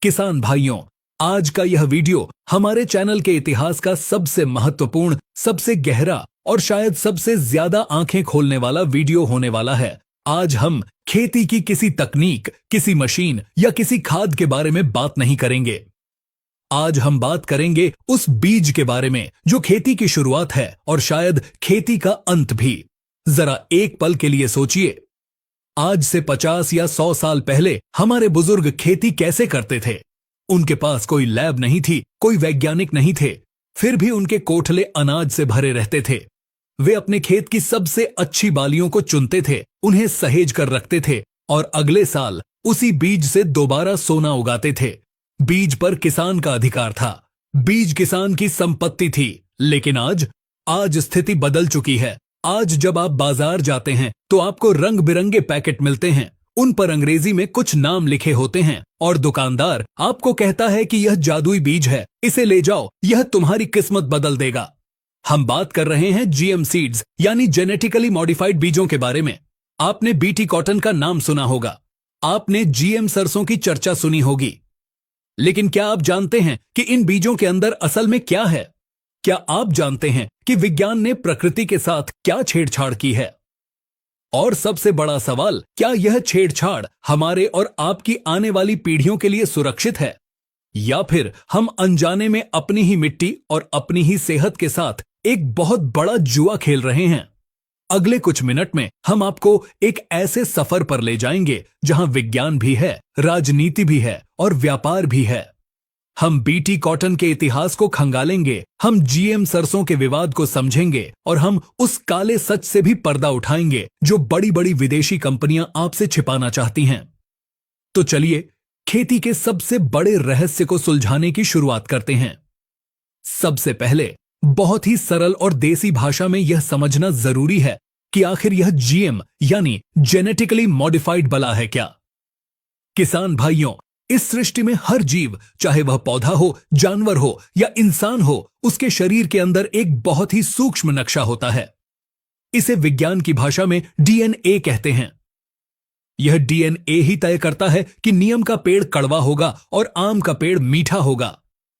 किसान भाइयों, आज का यह वीडियो हमारे चैनल के इतिहास का सबसे महत्वपूर्ण, सबसे गहरा और शायद सबसे ज्यादा आंखें खोलने वाला वीडियो होने वाला है। आज हम खेती की किसी तकनीक, किसी मशीन या किसी खाद के बारे में बात नहीं करेंगे। आज हम बात करेंगे उस बीज के बारे में जो खेती की शुरुआत है और शायद खेती का अंत भी। जरा एक पल के लिए सोचिए, आज से 50 या 100 साल पहले हमारे बुजुर्ग खेती कैसे करते थे। उनके पास कोई लैब नहीं थी, कोई वैज्ञानिक नहीं थे, फिर भी उनके कोठले अनाज से भरे रहते थे। वे अपने खेत की सबसे अच्छी बालियों को चुनते थे, उन्हें सहेज कर रखते थे और अगले साल उसी बीज से दोबारा सोना उगाते थे। बीज पर किसान का अधिकार था, बीज किसान की संपत्ति थी। लेकिन आज स्थिति बदल चुकी है। आज जब आप बाजार जाते हैं तो आपको रंग बिरंगे पैकेट मिलते हैं, उन पर अंग्रेजी में कुछ नाम लिखे होते हैं और दुकानदार आपको कहता है कि यह जादुई बीज है, इसे ले जाओ, यह तुम्हारी किस्मत बदल देगा। हम बात कर रहे हैं जीएम सीड्स यानी जेनेटिकली मॉडिफाइड बीजों के बारे में। आपने बीटी कॉटन का नाम सुना होगा, आपने जीएम सरसों की चर्चा सुनी होगी। लेकिन क्या आप जानते हैं कि इन बीजों के अंदर असल में क्या है? क्या आप जानते हैं कि विज्ञान ने प्रकृति के साथ क्या छेड़छाड़ की है? और सबसे बड़ा सवाल, क्या यह छेड़छाड़ हमारे और आपकी आने वाली पीढ़ियों के लिए सुरक्षित है, या फिर हम अनजाने में अपनी ही मिट्टी और अपनी ही सेहत के साथ एक बहुत बड़ा जुआ खेल रहे हैं? अगले कुछ मिनट में हम आपको एक ऐसे सफर पर ले जाएंगे जहां विज्ञान भी है, राजनीति भी है और व्यापार भी है। हम बीटी कॉटन के इतिहास को खंगालेंगे, हम जीएम सरसों के विवाद को समझेंगे और हम उस काले सच से भी पर्दा उठाएंगे जो बड़ी बड़ी विदेशी कंपनियां आपसे छिपाना चाहती हैं। तो चलिए खेती के सबसे बड़े रहस्य को सुलझाने की शुरुआत करते हैं। सबसे पहले बहुत ही सरल और देसी भाषा में यह समझना जरूरी है कि आखिर यह जीएम यानी जेनेटिकली मॉडिफाइड बला है क्या। किसान भाइयों, इस सृष्टि में हर जीव, चाहे वह पौधा हो, जानवर हो या इंसान हो, उसके शरीर के अंदर एक बहुत ही सूक्ष्म नक्शा होता है। इसे विज्ञान की भाषा में डीएनए कहते हैं। यह डीएनए ही तय करता है कि नीम का पेड़ कड़वा होगा और आम का पेड़ मीठा होगा।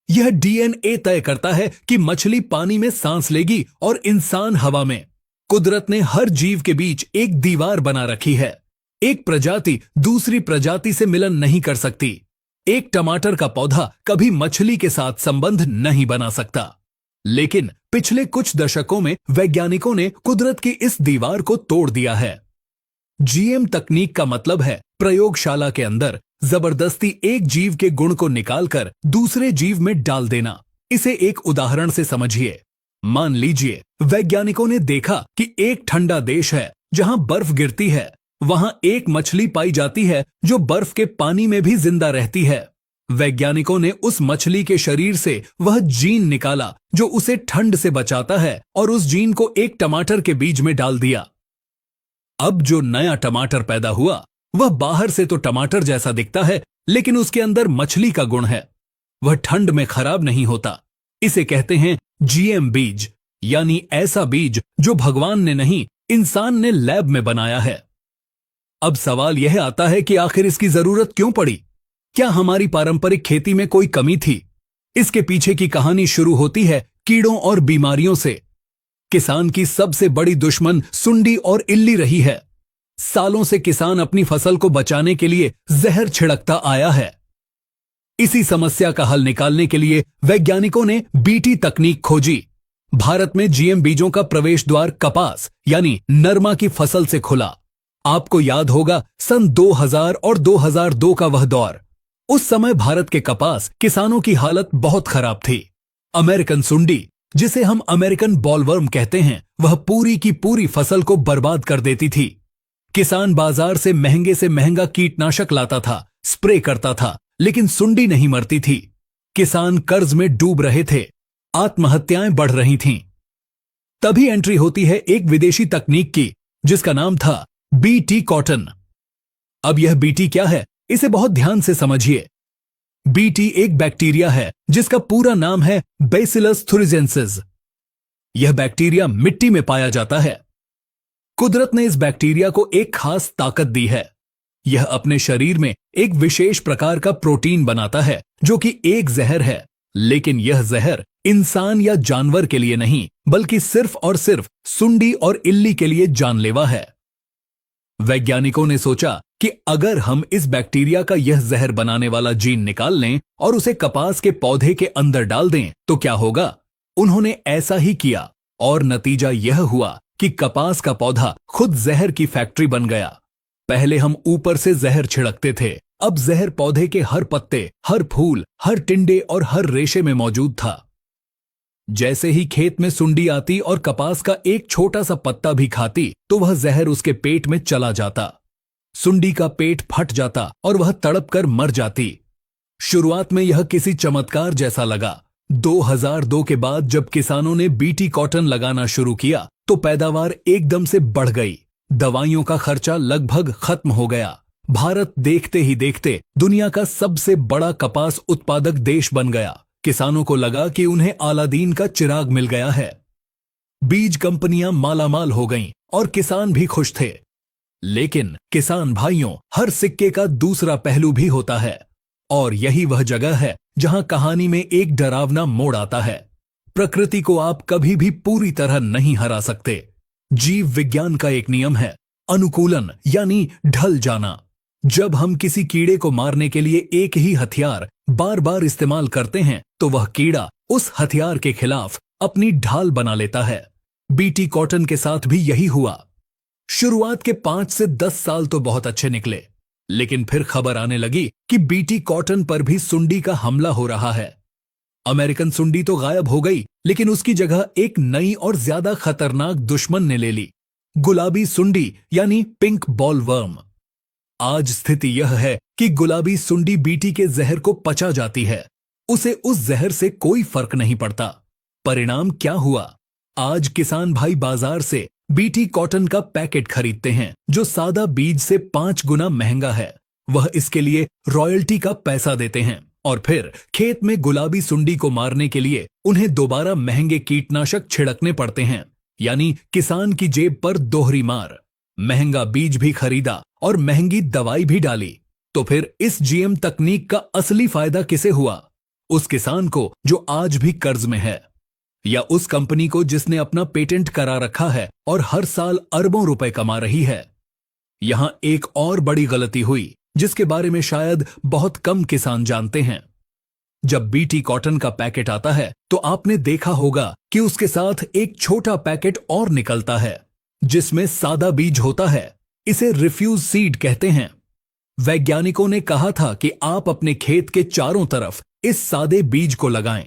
यह डीएनए तय करता है कि मछली पानी में सांस लेगी और इंसान हवा में। कुदरत ने हर जीव के बीच एक दीवार बना रखी है। एक प्रजाति दूसरी प्रजाति से मिलन नहीं कर सकती। एक टमाटर का पौधा कभी मछली के साथ संबंध नहीं बना सकता। लेकिन पिछले कुछ दशकों में वैज्ञानिकों ने कुदरत की इस दीवार को तोड़ दिया है। जीएम तकनीक का मतलब है प्रयोगशाला के अंदर जबरदस्ती एक जीव के गुण को निकालकर दूसरे जीव में डाल देना। इसे एक उदाहरण से समझिए। मान लीजिए वैज्ञानिकों ने देखा कि एक ठंडा देश है जहां बर्फ गिरती है, वहां एक मछली पाई जाती है जो बर्फ के पानी में भी जिंदा रहती है। वैज्ञानिकों ने उस मछली के शरीर से वह जीन निकाला जो उसे ठंड से बचाता है और उस जीन को एक टमाटर के बीज में डाल दिया। अब जो नया टमाटर पैदा हुआ वह बाहर से तो टमाटर जैसा दिखता है, लेकिन उसके अंदर मछली का गुण है। वह ठंड में खराब नहीं होता। इसे कहते हैं जीएम बीज, यानी ऐसा बीज जो भगवान ने नहीं, इंसान ने लैब में बनाया है। अब सवाल यह आता है कि आखिर इसकी जरूरत क्यों पड़ी? क्या हमारी पारंपरिक खेती में कोई कमी थी? इसके पीछे की कहानी शुरू होती है कीड़ों और बीमारियों से। किसान की सबसे बड़ी दुश्मन सुंडी और इल्ली रही है। सालों से किसान अपनी फसल को बचाने के लिए जहर छिड़कता आया है। इसी समस्या का हल निकालने के लिए वैज्ञानिकों ने बीटी तकनीक खोजी। भारत में जीएम बीजों का प्रवेश द्वार कपास यानी नरमा की फसल से खुला। आपको याद होगा सन 2000 और 2002 का वह दौर। उस समय भारत के कपास किसानों की हालत बहुत खराब थी। अमेरिकन सुंडी, जिसे हम अमेरिकन बॉलवर्म कहते हैं, वह पूरी की पूरी फसल को बर्बाद कर देती थी। किसान बाजार से महंगा कीटनाशक लाता था, स्प्रे करता था, लेकिन सुंडी नहीं मरती थी। किसान कर्ज में डूब रहे थे, आत्महत्याएं बढ़ रही थीं। तभी एंट्री होती है एक विदेशी तकनीक की जिसका नाम था बीटी कॉटन। अब यह बीटी क्या है, इसे बहुत ध्यान से समझिए। बीटी एक बैक्टीरिया है जिसका पूरा नाम है बैसिलस थुरिजेंसिस। यह बैक्टीरिया मिट्टी में पाया जाता है। कुदरत ने इस बैक्टीरिया को एक खास ताकत दी है। यह अपने शरीर में एक विशेष प्रकार का प्रोटीन बनाता है जो कि एक जहर है, लेकिन यह जहर इंसान या जानवर के लिए नहीं बल्कि सिर्फ और सिर्फ सुंडी और इल्ली के लिए जानलेवा है। वैज्ञानिकों ने सोचा कि अगर हम इस बैक्टीरिया का यह जहर बनाने वाला जीन निकाल लें और उसे कपास के पौधे के अंदर डाल दें तो क्या होगा। उन्होंने ऐसा ही किया और नतीजा यह हुआ कि कपास का पौधा खुद जहर की फैक्ट्री बन गया। पहले हम ऊपर से जहर छिड़कते थे, अब जहर पौधे के हर पत्ते, हर फूल, हर टिंडे और हर रेशे में मौजूद था। जैसे ही खेत में सुंडी आती और कपास का एक छोटा सा पत्ता भी खाती तो वह जहर उसके पेट में चला जाता। सुंडी का पेट फट जाता और वह तड़प कर मर जाती। शुरुआत में यह किसी चमत्कार जैसा लगा। 2002 के बाद जब किसानों ने बीटी कॉटन लगाना शुरू किया तो पैदावार एकदम से बढ़ गई। दवाइयों का खर्चा लगभग खत्म हो गया। भारत देखते ही देखते दुनिया का सबसे बड़ा कपास उत्पादक देश बन गया। किसानों को लगा कि उन्हें अलादीन का चिराग मिल गया है। बीज कंपनियां मालामाल हो गईं और किसान भी खुश थे। लेकिन किसान भाइयों, हर सिक्के का दूसरा पहलू भी होता है और यही वह जगह है जहां कहानी में एक डरावना मोड़ आता है। प्रकृति को आप कभी भी पूरी तरह नहीं हरा सकते। जीव विज्ञान का एक नियम है अनुकूलन, यानी ढल जाना। जब हम किसी कीड़े को मारने के लिए एक ही हथियार बार बार इस्तेमाल करते हैं तो वह कीड़ा उस हथियार के खिलाफ अपनी ढाल बना लेता है। बीटी कॉटन के साथ भी यही हुआ। शुरुआत के 5 से 10 साल तो बहुत अच्छे निकले, लेकिन फिर खबर आने लगी कि बीटी कॉटन पर भी सुंडी का हमला हो रहा है। अमेरिकन सुंडी तो गायब हो गई, लेकिन उसकी जगह एक नई और ज्यादा खतरनाक दुश्मन ने ले ली, गुलाबी सुंडी यानी पिंक बॉल वर्म। आज स्थिति यह है कि गुलाबी सुंडी बीटी के जहर को पचा जाती है। उसे उस जहर से कोई फर्क नहीं पड़ता। परिणाम क्या हुआ? आज किसान भाई बाजार से बीटी कॉटन का पैकेट खरीदते हैं जो सादा बीज से 5 गुना महंगा है। वह इसके लिए रॉयल्टी का पैसा देते हैं और फिर खेत में गुलाबी सुंडी को मारने के लिए उन्हें दोबारा महंगे कीटनाशक छिड़कने पड़ते हैं। यानी किसान की जेब पर दोहरी मार। महंगा बीज भी खरीदा और महंगी दवाई भी डाली। तो फिर इस जीएम तकनीक का असली फायदा किसे हुआ? उस किसान को जो आज भी कर्ज में है, या उस कंपनी को जिसने अपना पेटेंट करा रखा है और हर साल अरबों रुपए कमा रही है? यहां एक और बड़ी गलती हुई जिसके बारे में शायद बहुत कम किसान जानते हैं। जब बीटी कॉटन का पैकेट आता है तो आपने देखा होगा कि उसके साथ एक छोटा पैकेट और निकलता है जिसमें सादा बीज होता है। इसे रिफ्यूज सीड कहते हैं। वैज्ञानिकों ने कहा था कि आप अपने खेत के चारों तरफ इस सादे बीज को लगाएं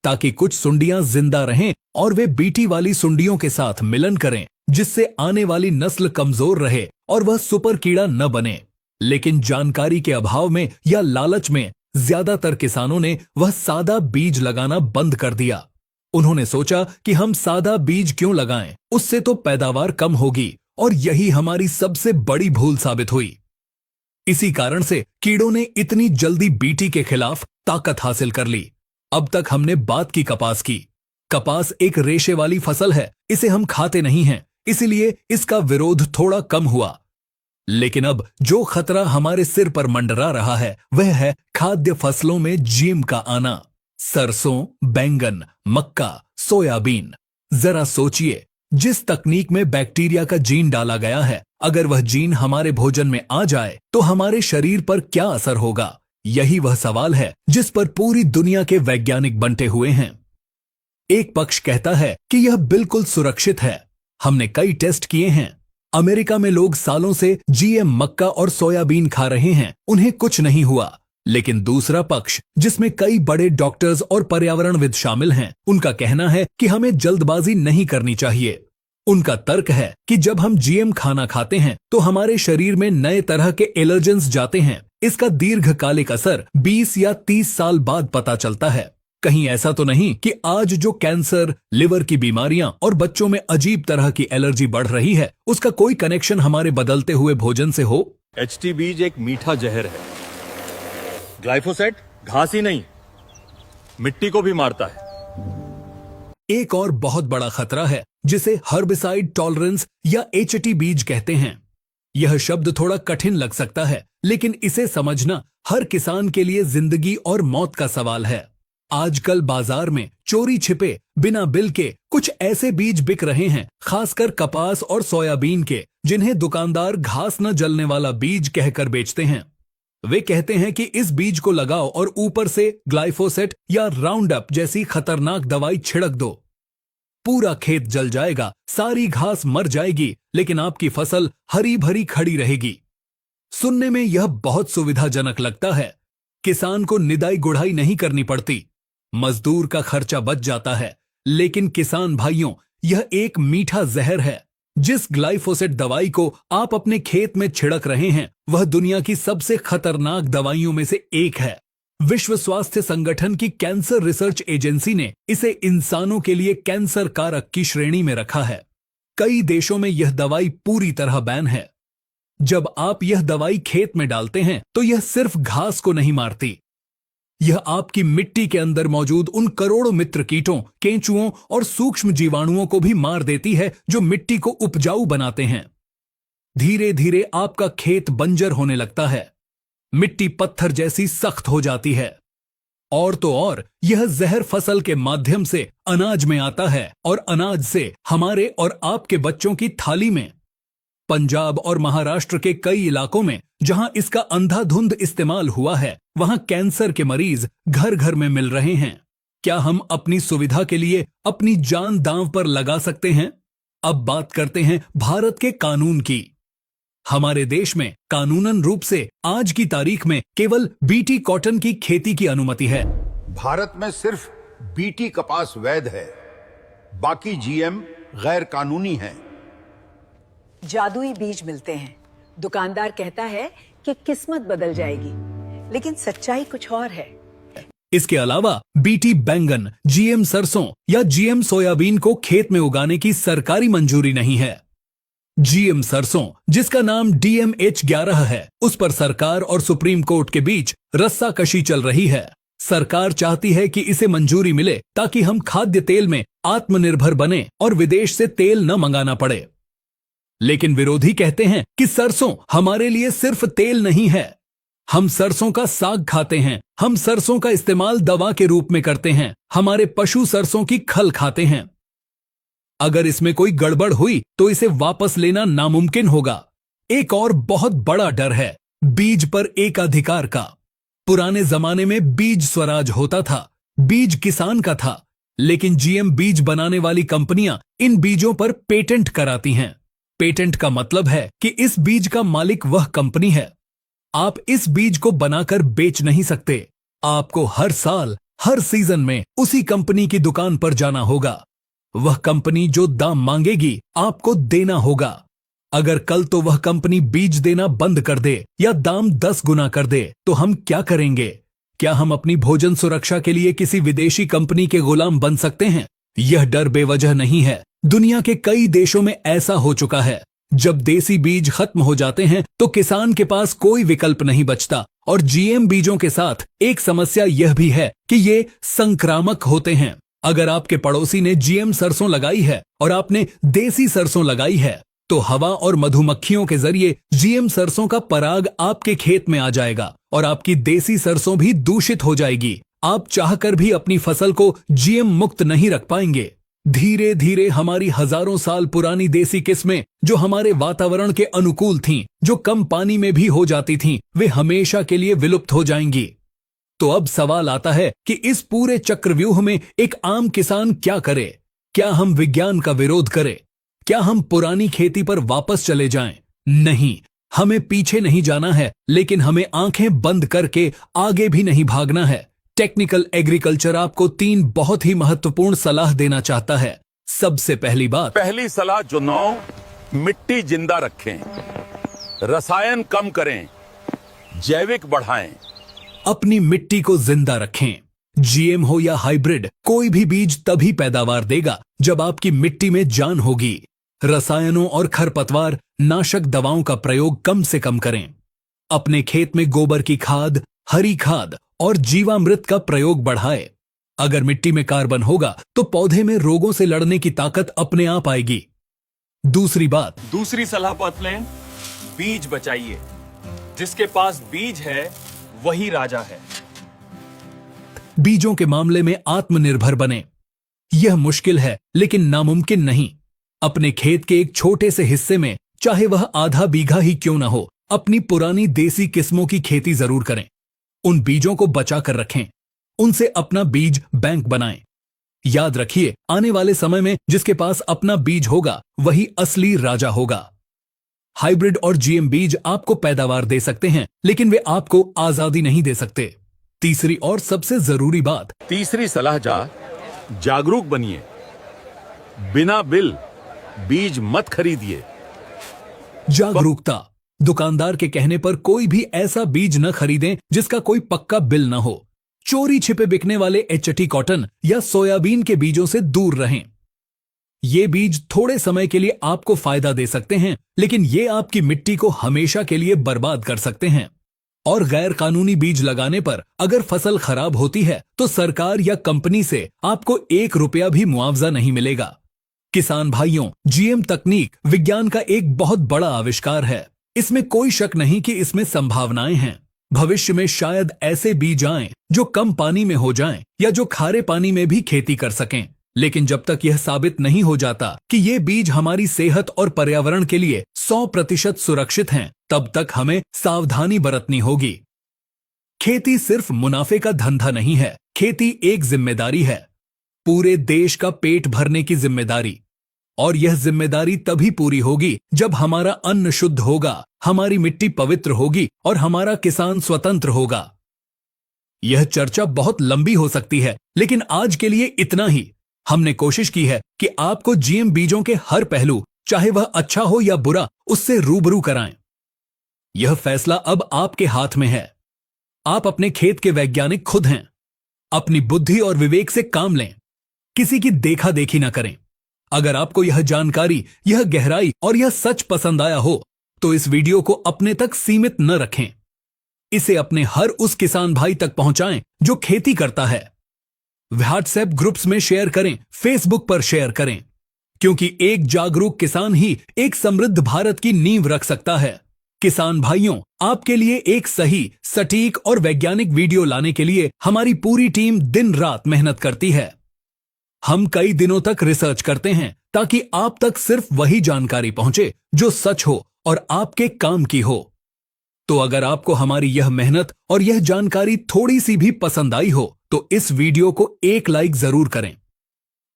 ताकि कुछ सुंडियां जिंदा रहें और वे बीटी वाली सुंडियों के साथ मिलन करें, जिससे आने वाली नस्ल कमजोर रहे और वह सुपर कीड़ा न बने। लेकिन जानकारी के अभाव में या लालच में ज्यादातर किसानों ने वह सादा बीज लगाना बंद कर दिया। उन्होंने सोचा कि हम सादा बीज क्यों लगाएं, उससे तो पैदावार कम होगी, और यही हमारी सबसे बड़ी भूल साबित हुई। इसी कारण से कीड़ों ने इतनी जल्दी बीटी के खिलाफ ताकत हासिल कर ली। अब तक हमने बात की कपास की। कपास एक रेशे वाली फसल है, इसे हम खाते नहीं हैं, इसीलिए इसका विरोध थोड़ा कम हुआ। लेकिन अब जो खतरा हमारे सिर पर मंडरा रहा है वह है खाद्य फसलों में जीएम का आना। सरसों, बैंगन, मक्का, सोयाबीन। जरा सोचिए, जिस तकनीक में बैक्टीरिया का जीन डाला गया है, अगर वह जीन हमारे भोजन में आ जाए तो हमारे शरीर पर क्या असर होगा? यही वह सवाल है जिस पर पूरी दुनिया के वैज्ञानिक बंटे हुए हैं। एक पक्ष कहता है कि यह बिल्कुल सुरक्षित है, हमने कई टेस्ट किए हैं। अमेरिका में लोग सालों से जीएम मक्का और सोयाबीन खा रहे हैं, उन्हें कुछ नहीं हुआ। लेकिन दूसरा पक्ष, जिसमें कई बड़े डॉक्टर्स और पर्यावरणविद शामिल हैं, उनका कहना है कि हमें जल्दबाजी नहीं करनी चाहिए। उनका तर्क है कि जब हम जीएम खाना खाते हैं तो हमारे शरीर में नए तरह के एलर्जेंस जाते हैं। इसका दीर्घकालिक असर 20 या 30 साल बाद पता चलता है। कहीं ऐसा तो नहीं कि आज जो कैंसर, लिवर की बीमारियां और बच्चों में अजीब तरह की एलर्जी बढ़ रही है, उसका कोई कनेक्शन हमारे बदलते हुए भोजन से हो? एचटी बीज एक मीठा जहर है। ग्लाइफोसेट घास ही नहीं, मिट्टी को भी मारता है। एक और बहुत बड़ा खतरा है जिसे हर्बिसाइड टॉलरेंस या एचटी बीज कहते हैं। यह शब्द थोड़ा कठिन लग सकता है, लेकिन इसे समझना हर किसान के लिए जिंदगी और मौत का सवाल है। आजकल बाजार में चोरी छिपे बिना बिल के कुछ ऐसे बीज बिक रहे हैं, खासकर कपास और सोयाबीन के, जिन्हें दुकानदार घास न जलने वाला बीज कहकर बेचते हैं। वे कहते हैं कि इस बीज को लगाओ और ऊपर से ग्लाइफोसेट या राउंड अप जैसी खतरनाक दवाई छिड़क दो। पूरा खेत जल जाएगा, सारी घास मर जाएगी, लेकिन आपकी फसल हरी भरी खड़ी रहेगी। सुनने में यह बहुत सुविधाजनक लगता है। किसान को निदाई गुड़ाई नहीं करनी पड़ती, मजदूर का खर्चा बच जाता है। लेकिन किसान भाइयों, यह एक मीठा जहर है। जिस ग्लाइफोसेट दवाई को आप अपने खेत में छिड़क रहे हैं, वह दुनिया की सबसे खतरनाक दवाइयों में से एक है। विश्व स्वास्थ्य संगठन की कैंसर रिसर्च एजेंसी ने इसे इंसानों के लिए कैंसर कारक की श्रेणी में रखा है। कई देशों में यह दवाई पूरी तरह बैन है। जब आप यह दवाई खेत में डालते हैं तो यह सिर्फ घास को नहीं मारती, यह आपकी मिट्टी के अंदर मौजूद उन करोड़ों मित्र कीटों, केंचुओं और सूक्ष्म जीवाणुओं को भी मार देती है जो मिट्टी को उपजाऊ बनाते हैं। धीरे धीरे आपका खेत बंजर होने लगता है, मिट्टी पत्थर जैसी सख्त हो जाती है। और तो और यह जहर फसल के माध्यम से अनाज में आता है और अनाज से हमारे और आपके बच्चों की थाली में। पंजाब और महाराष्ट्र के कई इलाकों में जहां इसका अंधाधुंध इस्तेमाल हुआ है, वहां कैंसर के मरीज घर घर में मिल रहे हैं। क्या हम अपनी सुविधा के लिए अपनी जान दांव पर लगा सकते हैं? अब बात करते हैं भारत के कानून की। हमारे देश में कानूनन रूप से आज की तारीख में केवल बीटी कॉटन की खेती की अनुमति है। भारत में सिर्फ बीटी कपास वैध है, बाकी जीएम गैर कानूनी है। जादुई बीज मिलते हैं, दुकानदार कहता है कि किस्मत बदल जाएगी, लेकिन सच्चाई कुछ और है। इसके अलावा बीटी बैंगन, जीएम सरसों या जीएम सोयाबीन को खेत में उगाने की सरकारी मंजूरी नहीं है। जीएम सरसों, जिसका नाम DMH11 है, उस पर सरकार और सुप्रीम कोर्ट के बीच रस्साकशी चल रही है। सरकार चाहती है कि इसे मंजूरी मिले ताकि हम खाद्य तेल में आत्मनिर्भर बने और विदेश से तेल न मंगाना पड़े। लेकिन विरोधी कहते हैं कि सरसों हमारे लिए सिर्फ तेल नहीं है, हम सरसों का साग खाते हैं, हम सरसों का इस्तेमाल दवा के रूप में करते हैं, हमारे पशु सरसों की खल खाते हैं। अगर इसमें कोई गड़बड़ हुई तो इसे वापस लेना नामुमकिन होगा। एक और बहुत बड़ा डर है बीज पर एकाधिकार का। पुराने जमाने में बीज स्वराज होता था, बीज किसान का था, लेकिन जीएम बीज बनाने वाली कंपनियां इन बीजों पर पेटेंट कराती हैं। पेटेंट का मतलब है कि इस बीज का मालिक वह कंपनी है। आप इस बीज को बनाकर बेच नहीं सकते। आपको हर साल, हर सीजन में उसी कंपनी की दुकान पर जाना होगा। वह कंपनी जो दाम मांगेगी आपको देना होगा। अगर कल तो वह कंपनी बीज देना बंद कर दे या दाम 10 गुना कर दे तो हम क्या करेंगे? क्या हम अपनी भोजन सुरक्षा के लिए किसी विदेशी कंपनी के गुलाम बन सकते हैं? यह डर बेवजह नहीं है। दुनिया के कई देशों में ऐसा हो चुका है। जब देसी बीज खत्म हो जाते हैं तो किसान के पास कोई विकल्प नहीं बचता। और जीएम बीजों के साथ एक समस्या यह भी है कि ये संक्रामक होते हैं। अगर आपके पड़ोसी ने जीएम सरसों लगाई है और आपने देसी सरसों लगाई है, तो हवा और मधुमक्खियों के जरिए जीएम सरसों का पराग आपके खेत में आ जाएगा और आपकी देसी सरसों भी दूषित हो जाएगी। आप चाहकर भी अपनी फसल को जीएम मुक्त नहीं रख पाएंगे। धीरे धीरे हमारी हजारों साल पुरानी देसी किस्में, जो हमारे वातावरण के अनुकूल थीं, जो कम पानी में भी हो जाती थीं, वे हमेशा के लिए विलुप्त हो जाएंगी। तो अब सवाल आता है कि इस पूरे चक्रव्यूह में एक आम किसान क्या करे? क्या हम विज्ञान का विरोध करें? क्या हम पुरानी खेती पर वापस चले जाएं? नहीं, हमें पीछे नहीं जाना है, लेकिन हमें आंखें बंद करके आगे भी नहीं भागना है। टेक्निकल एग्रीकल्चर आपको 3 बहुत ही महत्वपूर्ण सलाह देना चाहता है। सबसे पहली सलाह चुनाव, मिट्टी जिंदा रखें, रसायन कम करें, जैविक बढ़ाएं। अपनी मिट्टी को जिंदा रखें। जीएम हो या हाइब्रिड, कोई भी बीज तभी पैदावार देगा जब आपकी मिट्टी में जान होगी। रसायनों और खरपतवार नाशक दवाओं का प्रयोग कम से कम करें। अपने खेत में गोबर की खाद, हरी खाद और जीवामृत का प्रयोग बढ़ाए। अगर मिट्टी में कार्बन होगा तो पौधे में रोगों से लड़ने की ताकत अपने आप आएगी। दूसरी सलाह पत लें, बीज बचाइए। जिसके पास बीज है वही राजा है। बीजों के मामले में आत्मनिर्भर बने। यह मुश्किल है लेकिन नामुमकिन नहीं। अपने खेत के एक छोटे से हिस्से में, चाहे वह आधा बीघा ही क्यों ना हो, अपनी पुरानी देसी किस्मों की खेती जरूर करें। उन बीजों को बचा कर रखें। उनसे अपना बीज बैंक बनाएं। याद रखिए, आने वाले समय में जिसके पास अपना बीज होगा वही असली राजा होगा। हाइब्रिड और जीएम बीज आपको पैदावार दे सकते हैं, लेकिन वे आपको आजादी नहीं दे सकते। तीसरी और सबसे जरूरी बात, तीसरी सलाह जागरूक बनिए। बिना बिल बीज मत खरीदिए। जागरूकता। दुकानदार के कहने पर कोई भी ऐसा बीज न खरीदें जिसका कोई पक्का बिल न हो। चोरी छिपे बिकने वाले एचटी कॉटन या सोयाबीन के बीजों से दूर रहें। ये बीज थोड़े समय के लिए आपको फायदा दे सकते हैं, लेकिन ये आपकी मिट्टी को हमेशा के लिए बर्बाद कर सकते हैं। और गैर कानूनी बीज लगाने पर अगर फसल खराब होती है तो सरकार या कंपनी से आपको 1 रुपया भी मुआवजा नहीं मिलेगा। किसान भाइयों, जीएम तकनीक विज्ञान का एक बहुत बड़ा आविष्कार है। इसमें कोई शक नहीं कि इसमें संभावनाएं हैं। भविष्य में शायद ऐसे बीज आएं जो कम पानी में हो जाएं या जो खारे पानी में भी खेती कर सकें। लेकिन जब तक यह साबित नहीं हो जाता कि ये बीज हमारी सेहत और पर्यावरण के लिए 100% सुरक्षित हैं, तब तक हमें सावधानी बरतनी होगी। खेती सिर्फ मुनाफे का धंधा नहीं है। खेती एक जिम्मेदारी है, पूरे देश का पेट भरने की जिम्मेदारी। और यह जिम्मेदारी तभी पूरी होगी जब हमारा अन्न शुद्ध होगा, हमारी मिट्टी पवित्र होगी और हमारा किसान स्वतंत्र होगा। यह चर्चा बहुत लंबी हो सकती है, लेकिन आज के लिए इतना ही। हमने कोशिश की है कि आपको जीएम बीजों के हर पहलू, चाहे वह अच्छा हो या बुरा, उससे रूबरू कराएं। यह फैसला अब आपके हाथ में है। आप अपने खेत के वैज्ञानिक खुद हैं। अपनी बुद्धि और विवेक से काम लें। किसी की देखा देखी ना करें। अगर आपको यह जानकारी, यह गहराई और यह सच पसंद आया हो तो इस वीडियो को अपने तक सीमित न रखें। इसे अपने हर उस किसान भाई तक पहुंचाएं जो खेती करता है। व्हाट्सएप ग्रुप्स में शेयर करें, फेसबुक पर शेयर करें, क्योंकि एक जागरूक किसान ही एक समृद्ध भारत की नींव रख सकता है। किसान भाइयों, आपके लिए एक सही, सटीक और वैज्ञानिक वीडियो लाने के लिए हमारी पूरी टीम दिन रात मेहनत करती है। हम कई दिनों तक रिसर्च करते हैं ताकि आप तक सिर्फ वही जानकारी पहुंचे जो सच हो और आपके काम की हो। तो अगर आपको हमारी यह मेहनत और यह जानकारी थोड़ी सी भी पसंद आई हो तो इस वीडियो को एक लाइक जरूर करें।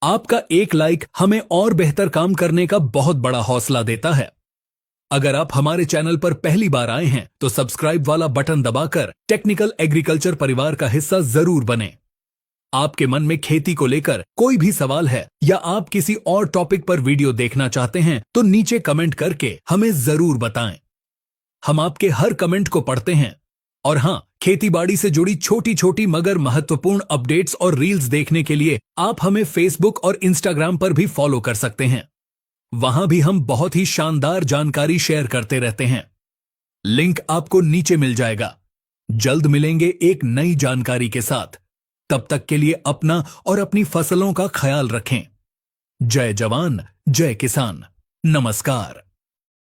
आपका एक लाइक हमें और बेहतर काम करने का बहुत बड़ा हौसला देता है। अगर आप हमारे चैनल पर पहली बार आए हैं तो सब्सक्राइब वाला बटन दबाकर टेक्निकल एग्रीकल्चर परिवार का हिस्सा जरूर बने। आपके मन में खेती को लेकर कोई भी सवाल है या आप किसी और टॉपिक पर वीडियो देखना चाहते हैं तो नीचे कमेंट करके हमें जरूर बताएं। हम आपके हर कमेंट को पढ़ते हैं। और हां, खेतीबाड़ी से जुड़ी छोटी छोटी मगर महत्वपूर्ण अपडेट्स और रील्स देखने के लिए आप हमें फेसबुक और इंस्टाग्राम पर भी फॉलो कर सकते हैं। वहां भी हम बहुत ही शानदार जानकारी शेयर करते रहते हैं। लिंक आपको नीचे मिल जाएगा। जल्द मिलेंगे एक नई जानकारी के साथ। तब तक के लिए अपना और अपनी फसलों का ख्याल रखें। जय जवान, जय किसान। नमस्कार।